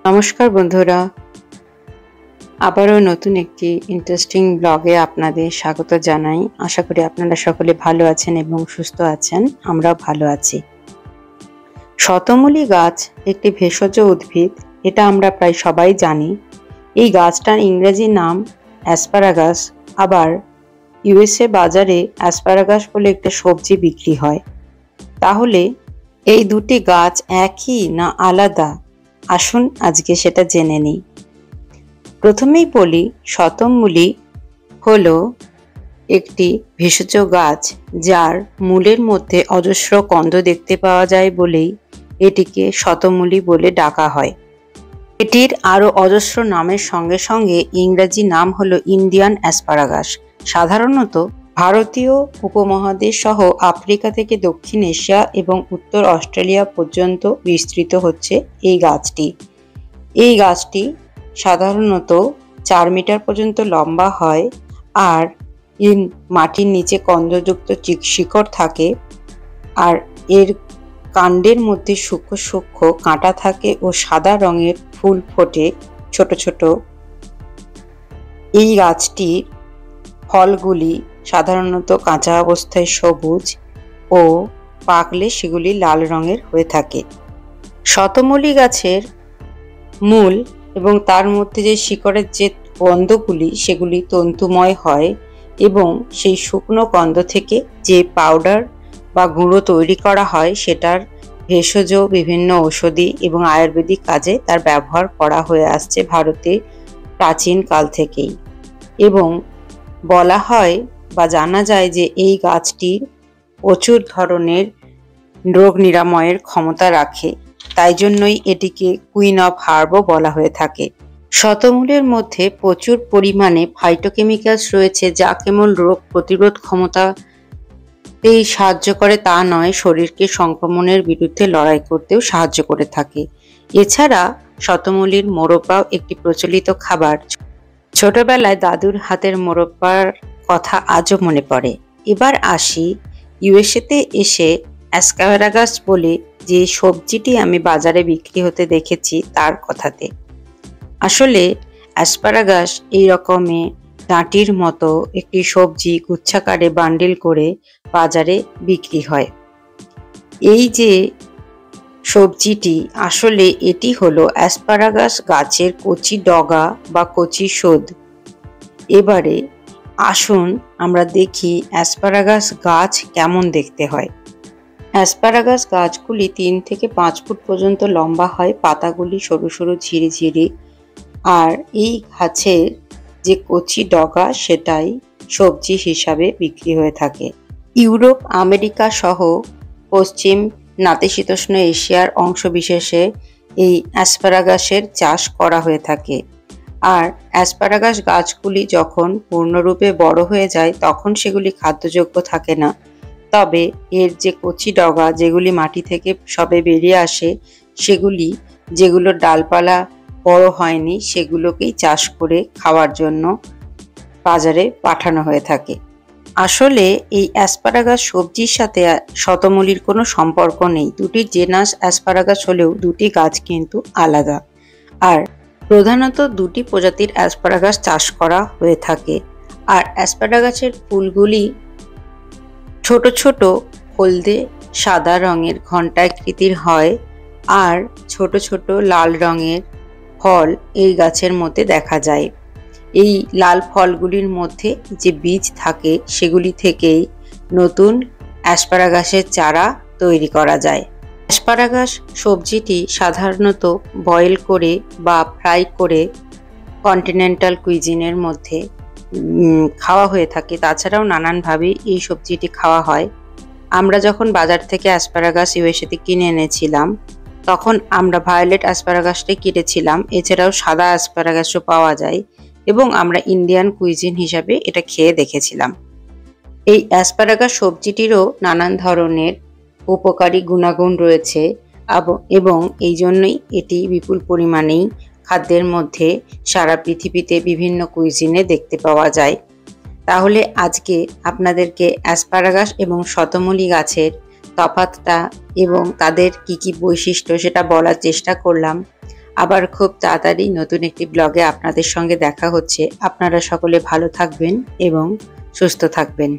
নমস্কার বন্ধুরা, আবারও নতুন একটি ইন্টারেস্টিং ব্লগে আপনাদের স্বাগত জানাই। আশা করি আপনারা সকলে ভালো আছেন এবং সুস্থ আছেন। আমরাও ভালো আছি। শতমূলী গাছ একটি ভেষজ উদ্ভিদ, এটা আমরা প্রায় সবাই জানি। এই গাছটার ইংরেজি নাম অ্যাসপারাগাস। আবার ইউএসএ বাজারে অ্যাসপারাগাস বলে একটা সবজি বিক্রি হয়। তাহলে এই দুটি গাছ একই না আলাদা? আসুন আজকে সেটা জেনে নিই। প্রথমেই বলি, শতমূলী হলো একটি ভেষজ গাছ যার মূলের মধ্যে অজস্র কন্দ দেখতে পাওয়া যায় বলেই এটিকে শতমূলী বলে ডাকা হয়। এটির আরও অজস্র নামের সঙ্গে সঙ্গে ইংরেজি নাম হলো ইন্ডিয়ান অ্যাসপারাগাস। সাধারণত ভারতীয় উপমহাদেশ সহ আফ্রিকা থেকে দক্ষিণ এশিয়া এবং উত্তর অস্ট্রেলিয়া পর্যন্ত বিস্তৃত হচ্ছে এই গাছটি। এই গাছটি সাধারণত 4 মিটার পর্যন্ত লম্বা হয় আর এর মাটির নিচে কন্দযুক্ত শিকড় থাকে আর এর কাণ্ডের মধ্যে সূক্ষ্ম সূক্ষ্ম কাঁটা থাকে ও সাদা রঙের ফুল ফোটে ছোট ছোট। এই গাছটির ফলগুলি সাধারণত কাঁচা অবস্থায় সবুজ ও পাকলে সেগুলি লাল রঙের হয়ে থাকে। শতমূলী গাছের মূল এবং তার মধ্যে যে শিকড়ের যে কন্দগুলি সেগুলি তন্তুময় হয় এবং সেই শুকনো কন্দ থেকে যে পাউডার বা গুঁড়ো তৈরি করা হয় সেটার ভেষজ বিভিন্ন ঔষধি এবং আয়ুর্বেদিক কাজে তার ব্যবহার করা হয়ে আসছে ভারতে প্রাচীন কাল থেকেই। এবং বলা হয় বা জানা যায় যে এই গাছটির প্রচুর ধরনের রোগ নিরাময়ের ক্ষমতা রাখে, তাই জন্যই এটিকে কুইন অফ হার্বও বলা হয়ে থাকে। শতমূলের মধ্যে প্রচুর পরিমাণে ফাইটোকেমিক্যালস রয়েছে যা কেবল রোগ প্রতিরোধ ক্ষমতাতেই সাহায্য করে তা নয়, শরীরকে সংক্রমণের বিরুদ্ধে লড়াই করতেও সাহায্য করে থাকে। এছাড়া শতমূলীর মোরব্বাও একটি প্রচলিত খাবার। ছোটবেলায় দাদুর হাতের মোরব্বার কথা আজও মনে পড়ে। এবার আসি ইউএসএতে এসে অ্যাসপারাগাস বলে যে সবজিটি আমি বাজারে বিক্রি হতে দেখেছি তার কথাতে। আসলে অ্যাসপারাগাস এই রকমের ডাঁটির মতো একটি সবজি গুচ্ছাকারে বান্ডিল করে বাজারে বিক্রি হয়। এই যে সবজিটি, আসলে এটি হলো অ্যাসপারাগাস গাছের কচি ডগা বা কচি শোধ। এবারে আসুন আমরা দেখি অ্যাসপারাগাস গাছ কেমন দেখতে হয়। অ্যাসপারাগাস গাছগুলি 3 থেকে 5 ফুট পর্যন্ত লম্বা হয়, পাতাগুলি সরু সরু ঝিরিঝিরি, আর এই গাছের যে কচি ডগা সেটাই সবজি হিসাবে বিক্রি হয়ে থাকে। ইউরোপ, আমেরিকা সহ পশ্চিম নাতিশীতোষ্ণ এশিয়ার অংশবিশেষে এই অ্যাসপারাগাসের চাষ করা হয়ে থাকে। আর অ্যাসপারাগাস গাছগুলি যখন পূর্ণরূপে বড় হয়ে যায় তখন সেগুলি খাদ্যযোগ্য থাকে না, তবে এর যে কচি ডগা যেগুলি মাটি থেকে সবে বেরিয়ে আসে সেগুলি, যেগুলোর ডালপালা বড় হয়নি, সেগুলোকেই চাষ করে খাওয়ার জন্য বাজারে পাঠানো হয়ে থাকে। আসলে এই অ্যাসপারাগাস সবজির সাথে শতমূলীর কোনো সম্পর্ক নেই। দুটি জেনাস অ্যাসপারাগাস হলেও দুটি গাছ কিন্তু আলাদা। আর প্রধানত দুটি প্রজাতির অ্যাসপারাগাস চাষ করা হয়ে থাকে। আর অ্যাসপারাগাসের ফুলগুলি ছোট ছোট হলদে সাদা রঙের ঘণ্টাকৃতির হয় আর ছোট ছোট লাল রঙের ফল এই গাছের মধ্যে দেখা যায়। এই লাল ফলগুলির মধ্যে যে বীজ থাকে সেগুলি থেকেই নতুন অ্যাসপারাগাসের চারা তৈরি করা যায়। অ্যাসপারাগাস সবজিটি সাধারণত বয়েল করে বা ফ্রাই করে কন্টিনেন্টাল কুইজিনের মধ্যে খাওয়া হয়ে থাকে। তাছাড়াও নানানভাবে এই সবজিটি খাওয়া হয়। আমরা যখন বাজার থেকে অ্যাসপারাগাস ইউএসএতে কিনে এনেছিলাম তখন আমরা ভায়োলেট অ্যাসপারাগাসটাই কিনেছিলাম। এছাড়াও সাদা অ্যাসপারাগাসও পাওয়া যায় এবং আমরা ইন্ডিয়ান কুইজিন হিসাবে এটা খেয়ে দেখেছিলাম। এই অ্যাসপারাগাস সবজিটিরও নানান ধরনের উপকারী গুণাগুণ রয়েছে এবং এই জন্যই এটি বিপুল পরিমাণেই খাদ্যের মধ্যে সারা পৃথিবীতে বিভিন্ন কুইজিনে দেখতে পাওয়া যায়। তাহলে আজকে আপনাদেরকে অ্যাসপারাগাস এবং শতমূলী গাছের তফাৎটা এবং তাদের কি কি বৈশিষ্ট্য সেটা বলার চেষ্টা করলাম। আবার খুব তাড়াতাড়ি নতুন একটি ব্লগে আপনাদের সঙ্গে দেখা হচ্ছে। আপনারা সকলে ভালো থাকবেন এবং সুস্থ থাকবেন।